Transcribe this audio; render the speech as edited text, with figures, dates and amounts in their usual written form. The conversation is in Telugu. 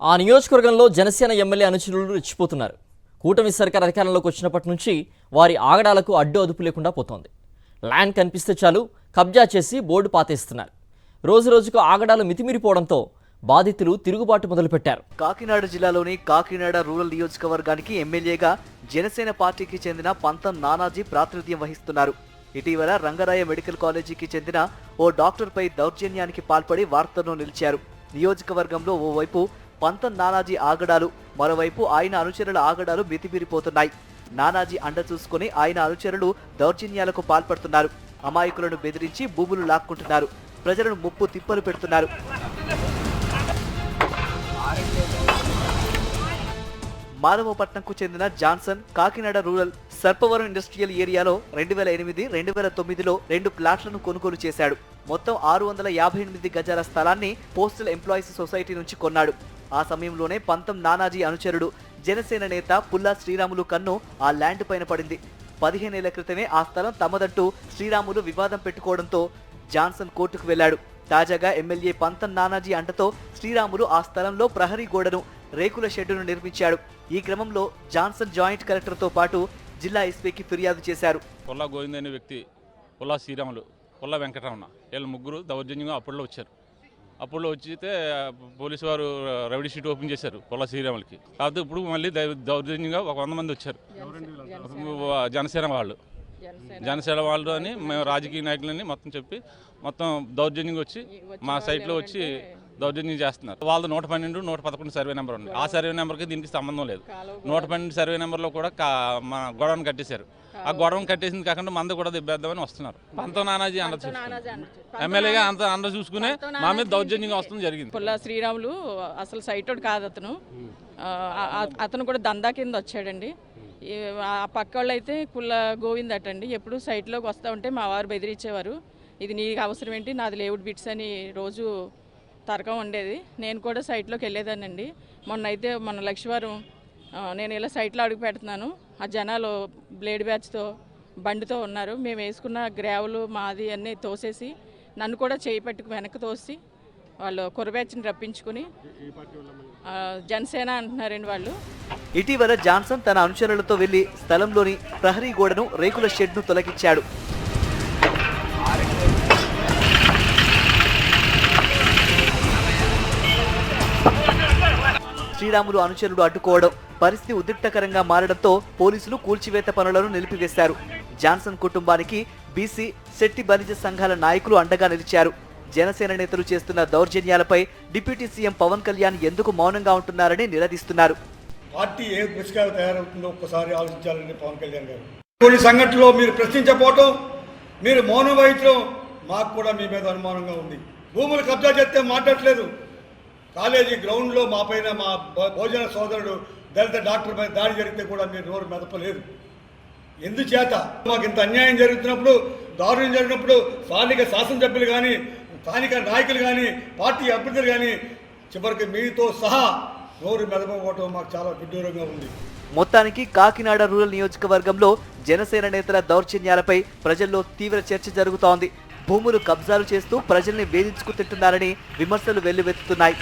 ఆ నియోజకవర్గంలో జనసేన ఎమ్మెల్యే అనుచరులు రెచ్చిపోతున్నారు. కూటమి సర్కార్ అధికారంలోకి వచ్చినప్పటి నుంచి వారి ఆగడాలకు అడ్డు అదుపు లేకుండా పోతోంది. ల్యాండ్ కనిపిస్తే చాలు కబ్జా చేసి బోర్డు పాతేస్తున్నారు. రోజు రోజుకు ఆగడాలు మితిమీరిపోవడంతో బాధితులు తిరుగుబాటు మొదలుపెట్టారు. కాకినాడ జిల్లాలోని కాకినాడ రూరల్ నియోజకవర్గానికి ఎమ్మెల్యేగా జనసేన పార్టీకి చెందిన పంతం నానాజీ ప్రాతినిధ్యం వహిస్తున్నారు. ఇటీవల రంగరాయ మెడికల్ కాలేజీకి చెందిన ఓ డాక్టర్పై దౌర్జన్యానికి పాల్పడి వార్తల్లో నిలిచారు. నియోజకవర్గంలో ఓవైపు పంతం నానాజీ ఆగడాలు, మరోవైపు ఆయన అనుచరుల ఆగడాలు మితిమీరిపోతున్నాయి. నానాజీ అండ చూసుకుని ఆయన అనుచరులు దౌర్జన్యాలకు పాల్పడుతున్నారు. అమాయకులను బెదిరించి భూములు లాక్కుంటున్నారు. ప్రజలను ముప్పు తిప్పలు పెడుతున్నారు. మాధవపట్నంకు చెందిన Johnson Kakinada rural Sarpavaram industrial ఏరియాలో 2008-2009లో 2 ప్లాట్లను కొనుగోలు చేశాడు. మొత్తం 658 గజాల స్థలాన్ని పోస్టల్ ఎంప్లాయీస్ సొసైటీ నుంచి కొన్నాడు. ఆ సమయంలోనే పంతం నానాజీ అనుచరుడు జనసేన నేత పుల్లా శ్రీరాములు కన్ను ఆ ల్యాండ్ పైన పడింది. 15 ఏళ్ల క్రితమే ఆ స్థలం తమదంటూ శ్రీరాములు వివాదం పెట్టుకోవడంతో జాన్సన్ కోర్టుకు వెళ్లాడు. తాజాగా ఎమ్మెల్యే పంతం నానాజీ అంటతో శ్రీరాములు ఆ స్థలంలో ప్రహరీ గోడను, రేకుల షెడ్డును నిర్మించాడు. ఈ క్రమంలో జాన్సన్ జాయింట్ కలెక్టర్తో పాటు జిల్లా ఎస్పీకి ఫిర్యాదు చేశారు. పుల్లా గోవింద్ అనే వ్యక్తి, పుల్లా శ్రీరాములు, పుల్లా వెంకటరమణ వీళ్ళు ముగ్గురు దౌర్జన్యంగా అప్పుడులో వచ్చారు. అప్పుడులో వచ్చితే పోలీసు వారు రౌడీ షీట్ ఓపెన్ చేశారు పుల్లా శ్రీరాములకి. కాకపోతే ఇప్పుడు మళ్ళీ దౌర్జన్యంగా 100 మంది వచ్చారు. జనసేన వాళ్ళు అని మేము రాజకీయ నాయకులని మొత్తం చెప్పి మొత్తం దౌర్జన్యంగా వచ్చి మా సైట్లో వచ్చి దౌర్జన్యం చేస్తున్నారు. వాళ్ళది 112, 111 సర్వే నెంబర్ ఉంది. ఆ సర్వే నెంబర్కి దీనికి సంబంధం లేదు. 112 సర్వే నెంబర్లో కూడా మన గొడవను కట్టేశారు. ఆ గొడవను కట్టేసింది కాకుండా మంద కూడా దిబ్బేద్దామని వస్తున్నారు. పంతం నానాజీ అండ ఎమ్మెల్యేగా అంత అండ చూసుకునే మా మీద దౌర్జన్యంగా వస్తుంది జరిగింది. పుల్లా శ్రీరాములు అసలు సైటోడు కాదు అతను కూడా దందా కింద వచ్చాడండి. ఆ పక్క వాళ్ళు అయితే పుల్లా గోవింద్ అటండి. ఎప్పుడు సైట్లోకి వస్తూ ఉంటే మా వారు బెదిరించేవారు. ఇది నీకు అవసరం ఏంటి, నాది లేవుడ్ బిట్స్ అని రోజు తరకం ఉండేది. నేను కూడా సైట్లోకి వెళ్ళేదానండి. మొన్న లక్షవారం నేను ఇలా సైట్లో అడుగు పెడుతున్నాను. ఆ జనాలు బ్లేడ్ బ్యాచ్తో బండితో ఉన్నారు. మేము వేసుకున్న గ్రావులు మాది అన్నీ తోసేసి నన్ను కూడా చేయి పట్టుకు వెనక్కి తోసి వాళ్ళు కుర్రబ్యాచ్ని రప్పించుకుని జనసేన అంటున్నారండి వాళ్ళు. ఇటీవల జాన్సన్ తన అనుచరులతో వెళ్లి స్థలంలోని ప్రహరీ గోడను, రేకుల షెడ్ను తొలగించాడు. శ్రీరాములు అనుచరుడు అడ్డుకోవడం పరిస్థితి ఉద్రిక్తకరంగా మారడంతో పోలీసులు కూల్చివేత పనులను నిలిపివేశారు. జాన్సన్ కుటుంబానికి బీసీ, శెట్టి బలిజ సంఘాల నాయకులు అండగా నిలిచారు. జనసేన నేతలు చేస్తున్న దౌర్జన్యాలపై డిప్యూటీ సీఎం పవన్ కళ్యాణ్ ఎందుకు మౌనంగా ఉంటున్నారని నిలదీస్తున్నారు. పార్టీ ఏ దృష్టిగా తయారవుతుందో ఒక్కసారి ఆలోచించాలని పవన్ కళ్యాణ్ గారు. కొన్ని సంఘటనలో మీరు ప్రశ్నించకపోవటం, మీరు మౌనం వహించడం మాకు కూడా మీ మీద అనుమానంగా ఉంది. భూములు కబ్జా చేస్తే మాట్లాడలేదు. కాలేజీ గ్రౌండ్లో మా పైన మా భోజన సోదరుడు దళిత డాక్టర్ పైన దాడి జరిగితే కూడా మీరు నోరు మెదపలేదు. ఎందుచేత మాకు ఇంత అన్యాయం జరుగుతున్నప్పుడు, దారుణం జరిగినప్పుడు స్థానిక శాసనసభ్యులు కానీ, స్థానిక నాయకులు కానీ, పార్టీ అభ్యర్థులు కానీ చివరికి మీతో సహా నోరు మెదపకపోవటం మాకు చాలా విడ్డూరంగా ఉంది. మొత్తానికి కాకినాడ రూరల్ నియోజకవర్గంలో జనసేన నేతల దౌర్జన్యాలపై ప్రజల్లో తీవ్ర చర్చ జరుగుతోంది. భూములు కబ్జాలు చేస్తూ ప్రజల్ని వేధించుకు తింటున్నారని విమర్శలు వెల్లువెత్తుతున్నాయి.